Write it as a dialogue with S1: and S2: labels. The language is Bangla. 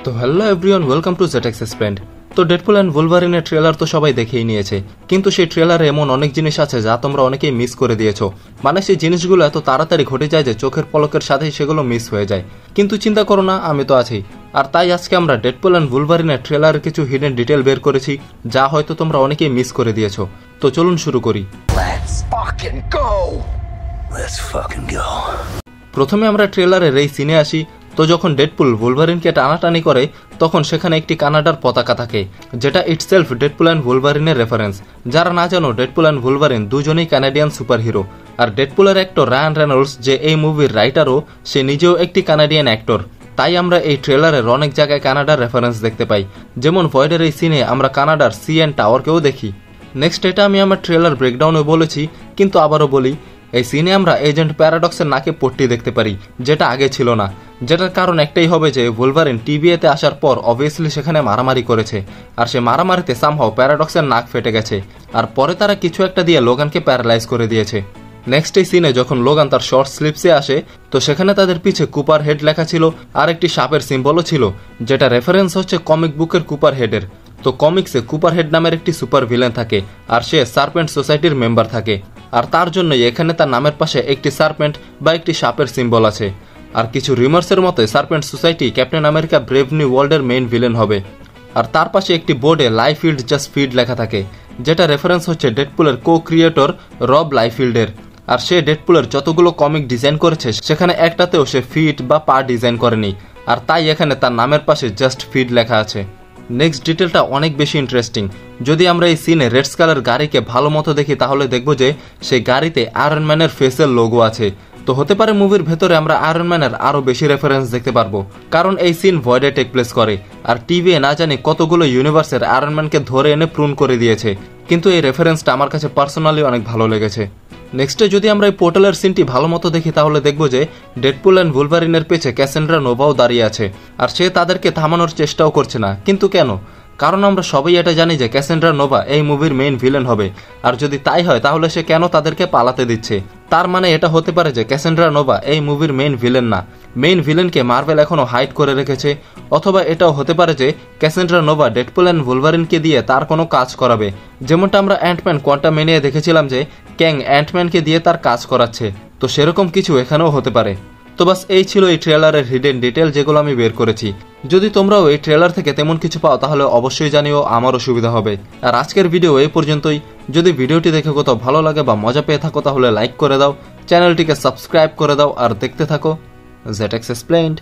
S1: তো hello everyone, welcome to ZX Explained। তো ডেডপুল অ্যান্ড ভুলভারিনের ট্রেলার তো সবাই দেখেই নিয়েছে, কিন্তু সেই ট্রেলারে এমন অনেক জিনিস আছে যা তোমরা অনেকেই মিস করে দিয়েছো। মানে সেই জিনিসগুলো এত তাড়াতাড়ি ঘটে যায় যে চোখের পলকের সাথেই সেগুলো মিস হয়ে যায়। কিন্তু চিন্তা করো না, আমি তো আছি। আর তাই আজকে আমরা ডেডপুল অ্যান্ড ভুলভারিনের ট্রেলারের কিছু হিডেন ডিটেল বের করেছি যা হয়তো তোমরা অনেকেই মিস করে দিয়েছো। তো চলুন শুরু করি। প্রথমে আমরা ট্রেলারের এই সিনে আসি। তো যখন ডেডপুল ভুলভারিনকে টানাটানি করে তখন সেখানে একটি কানাডার পতাকা থাকে, যেটা ইটসেলফ ডেডপুল অ্যান্ড ভুলভারিনের রেফারেন্স। যারা না জানো, ডেডপুল অ্যান্ড ভুলভারিন দুজনেই কানাডিয়ান সুপারহিরো। আর ডেডপুলের অ্যাক্টর রায়ান রেনল্ডস, যে এই মুভির রাইটারও, সে নিজেও একটি কানাডিয়ান অ্যাক্টর। তাই আমরা এই ট্রেলারের অনেক জায়গায় কানাডার রেফারেন্স দেখতে পাই, যেমন ভয়েডের এই সিনে আমরা কানাডার সিএন টাওয়ারকেও দেখি। নেক্সট, এটা আমি আমার ট্রেলার ব্রেকডাউনে বলেছি, কিন্তু আবারও বলি, এই সিনে আমরা এজেন্ট প্যারাডক্সের নাকে পট্টি দেখতে পারি, যেটা আগে ছিল না। যেটার কারণ একটাই হবে যে ভুলভারিন টিভিএতে আসার পর অবভিয়াসলি সেখানে মারামারি করেছে, আর সে মারামারিতে সামহাও প্যারাডক্সের নাক ফেটে গেছে, আর পরে তারা কিছু একটা দিয়ে লোগানকে প্যারালাইজ করে দিয়েছে। নেক্সট এই সিনে যখন লোগান তার শর্ট স্লিপসে আসে, তো সেখানে তাদের পিছে কুপার হেড লেখা ছিল, আর একটি সাপের সিম্বলও ছিল, যেটা রেফারেন্স হচ্ছে কমিক বুকের কুপার হেডের। তো কমিক্সে কুপার হেড নামের একটি সুপার ভিলেন থাকে, আর সে সার্পেন্ট সোসাইটির মেম্বার থাকে, আর তার জন্যই এখানে তার নামের পাশে একটি সার্পেন্ট বা একটি সাপের সিম্বল আছে। আর কিছু রিমার্সের মতে serpent society captain America brave new ওয়ার্ল্ডের মেইন ভিলেন হবে। আর তার পাশে একটি বোর্ডে লাইফিল্ড জাস্ট ফিড লেখা থাকে, যেটা রেফারেন্স হচ্ছে ডেডপুলের কো ক্রিয়েটর রব লাইফিল্ডের। আর সে ডেডপুলের যতগুলো কমিক ডিজাইন করেছে সেখানে একটাতেও সে ফিট বা পা ডিজাইন করেনি, আর তাই এখানে তার নামের পাশে জাস্ট ফিড লেখা আছে। নেক্সট ডিটেলটা অনেক বেশি ইন্টারেস্টিং। যদি আমরা এই সিনে রেড স্কালার গাড়িকে ভালো মতো দেখি তাহলে দেখব যে সেই গাড়িতে আয়রন ম্যানের ফেসের লোগো আছে। তো হতে পারে মুভির ভেতরে আমরা আয়রন ম্যানের আরও বেশি রেফারেন্স দেখতে পারবো, কারণ এই সিন ভয়েডে টেক প্লেস করে, আর টিভিএ না জানি কতগুলো ইউনিভার্সের আয়রন ম্যানকে ধরে এনে প্রুন করে দিয়েছে। কিন্তু এই রেফারেন্সটা আমার কাছে পার্সোনালি অনেক ভালো লেগেছে। নেক্সটে যদি আমরা এই পোর্টালের সিনটি ভালো মতো দেখি তাহলে দেখব যে ডেডপুল অ্যান্ড ভুলভারিনের পেছে ক্যাসেন্ড্রা নোভাও দাঁড়িয়ে আছে, আর সে তাদেরকে থামানোর চেষ্টাও করছে না। কিন্তু কেন? কারণ আমরা সবাই এটা জানি যে ক্যাসেন্ড্রা নোভা এই মুভির মেইন ভিলেন হবে, আর যদি তাই হয় তাহলে সে কেন তাদেরকে পালাতে দিচ্ছে? তার মানে এটা হতে পারে যে ক্যাসেন্ড্রা নোভা এই মুভির মেইন ভিলেন না, মেইন ভিলেনকে মার্ভেল এখনো হাইড করে রেখেছে। অথবা এটাও হতে পারে যে ক্যাসেন্ড্রা নোভা ডেডপুল অ্যান্ড ভুলভারিনকে দিয়ে তার কোনো কাজ করাবে, যেমনটা আমরা অ্যান্টম্যান কোয়ান্টামেনিয়ায় দেখেছিলাম যে ক্যাং অ্যান্টম্যানকে দিয়ে তার কাজ করাচ্ছে। তো সেরকম কিছু এখানেও হতে পারে। তো বাস এই ছিল এই ট্রেলারের হিডেন ডিটেল যেগুলো আমি বের করেছি। যদি তোমরাও এই ট্রেলার থেকে তেমন কিছু পাও তাহলে অবশ্যই জানিও, আমারও সুবিধা হবে। আর আজকের ভিডিও এই পর্যন্তই। যদি ভিডিওটি দেখে কোথাও ভালো লাগে বা মজা পেয়ে থাকো তাহলে লাইক করে দাও, চ্যানেলটিকে সাবস্ক্রাইব করে দাও, আর দেখতে থাকো ZX Explained।